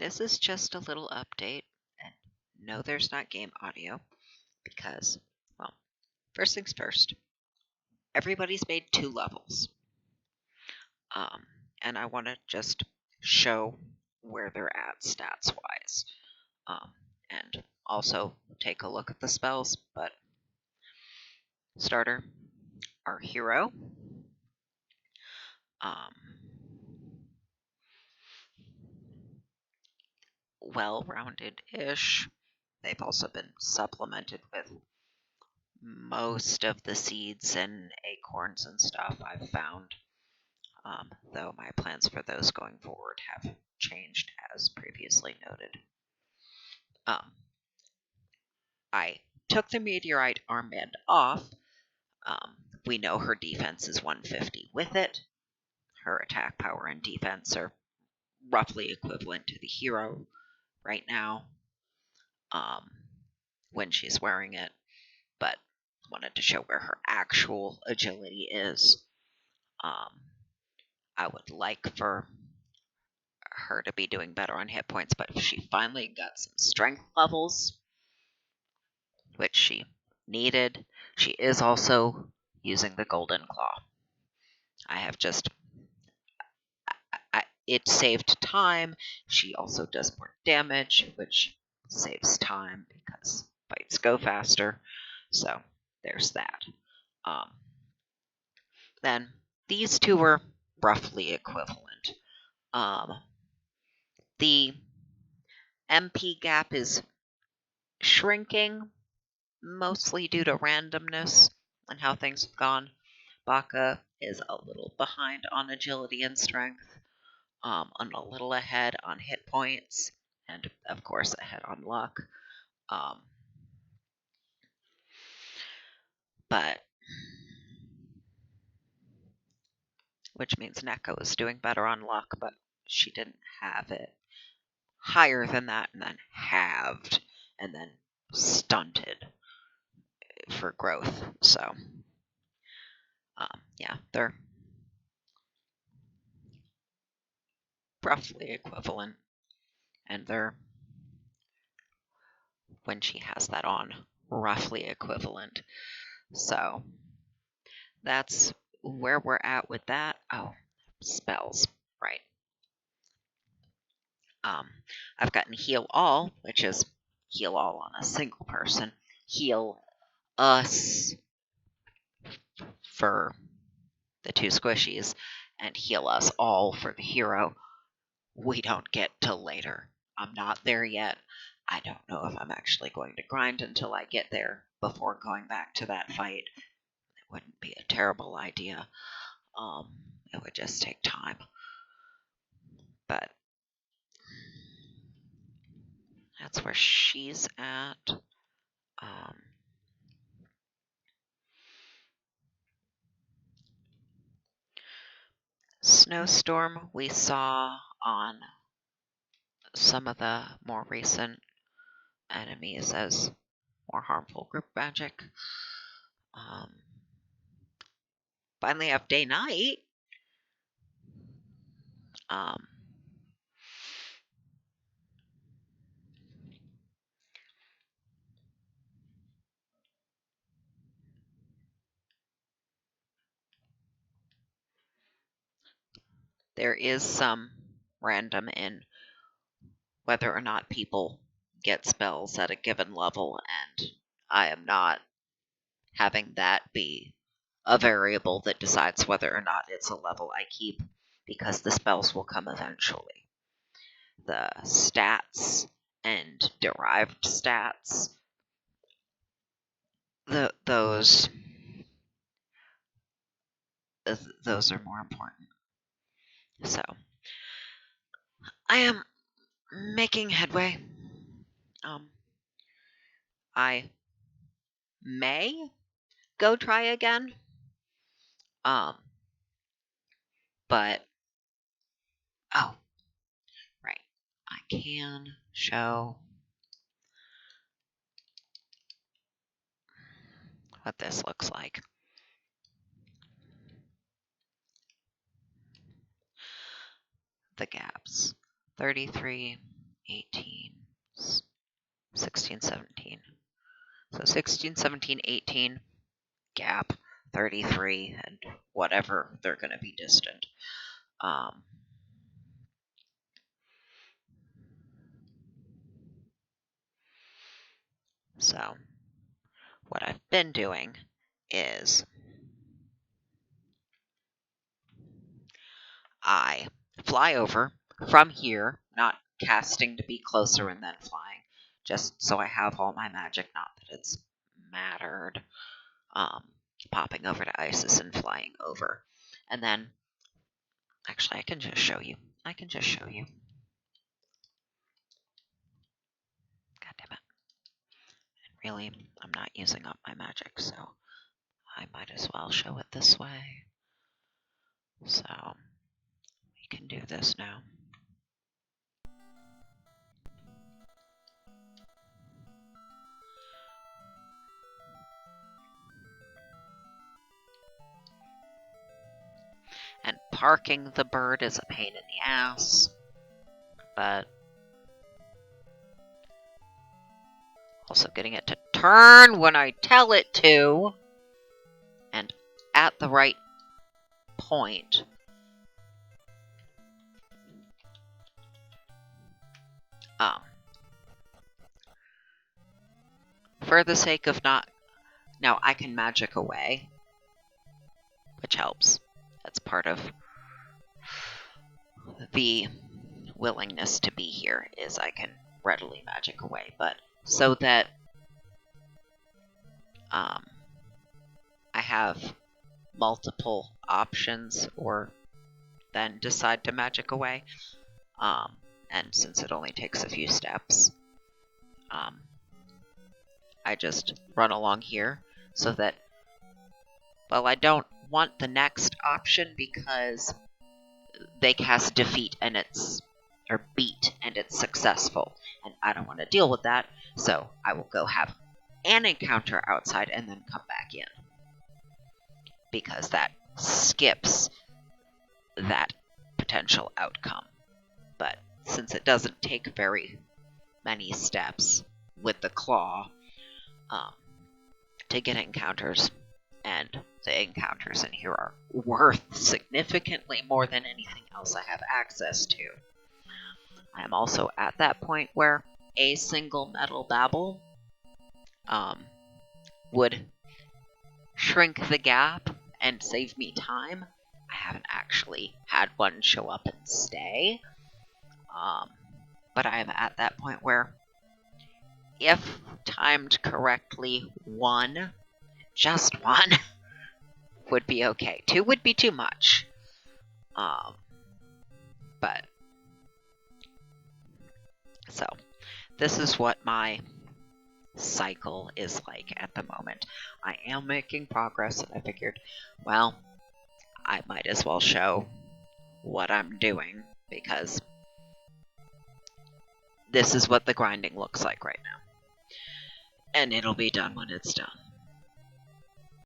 This is just a little update, and no, there's not game audio because, well, first things first, everybody's made 2 levels, um, and I want to just show where they're at stats-wise, and also take a look at the spells. But starter, our hero, well-rounded-ish. They've also been supplemented with most of the seeds and acorns and stuff I've found, though my plans for those going forward have changed as previously noted. I took the meteorite armband off. We know her defense is 150 with it. Her attack power and defense are roughly equivalent to the hero right now, when she's wearing it, but wanted to show where her actual agility is. I would like for her to be doing better on hit points, but if she finally got some strength levels, which she needed, she is also using the Golden Claw. I have just... it saved time. She also does more damage, which saves time because fights go faster. So there's that. Then these two were roughly equivalent. The MP gap is shrinking, mostly due to randomness and how things have gone. Baka is a little behind on agility and strength, and a little ahead on hit points, and of course ahead on luck. But which means Neko is doing better on luck, but she didn't have it higher than that, and then halved, and then stunted for growth. So, yeah, they're roughly equivalent, and they're, when she has that on, roughly equivalent. So that's where we're at with that. Oh, spells, right. I've gotten Heal All, which is heal all on a single person. Heal us for the 2 squishies, and heal us all for the hero. We don't get till later. I'm not there yet. I don't know if I'm actually going to grind until I get there before going back to that fight. It wouldn't be a terrible idea. It would just take time. But that's where she's at. Snowstorm we saw on some of the more recent enemies as more harmful group magic. Finally have day night. There is some random in whether or not people get spells at a given level, and I am not having that be a variable that decides whether or not it's a level I keep, because the spells will come eventually. The stats and derived stats, those are more important. So I am making headway. I may go try again. But oh, right. I can show what this looks like. The gaps. 33, 18, 16, 17. So 16, 17, 18, gap, 33, and whatever they're going to be distant. So what I've been doing is I fly over from here, not casting to be closer and then flying, just so I have all my magic, not that it's mattered. Popping over to Isis and flying over. And then, actually, I can just show you. God damn it. And really, I'm not using up my magic, so I might as well show it this way. So, we can do this now. And parking the bird is a pain in the ass, but also getting it to turn when I tell it to, and at the right point. For the sake of not... Now, I can magic away, which helps. That's part of the willingness to be here, is I can readily magic away. But so that I have multiple options, or then decide to magic away. And since it only takes a few steps, I just run along here so that, well, I don't want the next option because they cast defeat and it's, or beat and it's successful, and I don't want to deal with that, so I will go have an encounter outside and then come back in, because that skips that potential outcome. But since it doesn't take very many steps with the claw to get encounters, and the encounters in here are worth significantly more than anything else I have access to. I am also at that point where a single metal babble would shrink the gap and save me time. I haven't actually had one show up and stay, but I am at that point where, if timed correctly, just one, would be okay. 2 would be too much. But, so, this is what my cycle is like at the moment. I am making progress, and I figured, well, I might as well show what I'm doing, because this is what the grinding looks like right now. And it'll be done when it's done.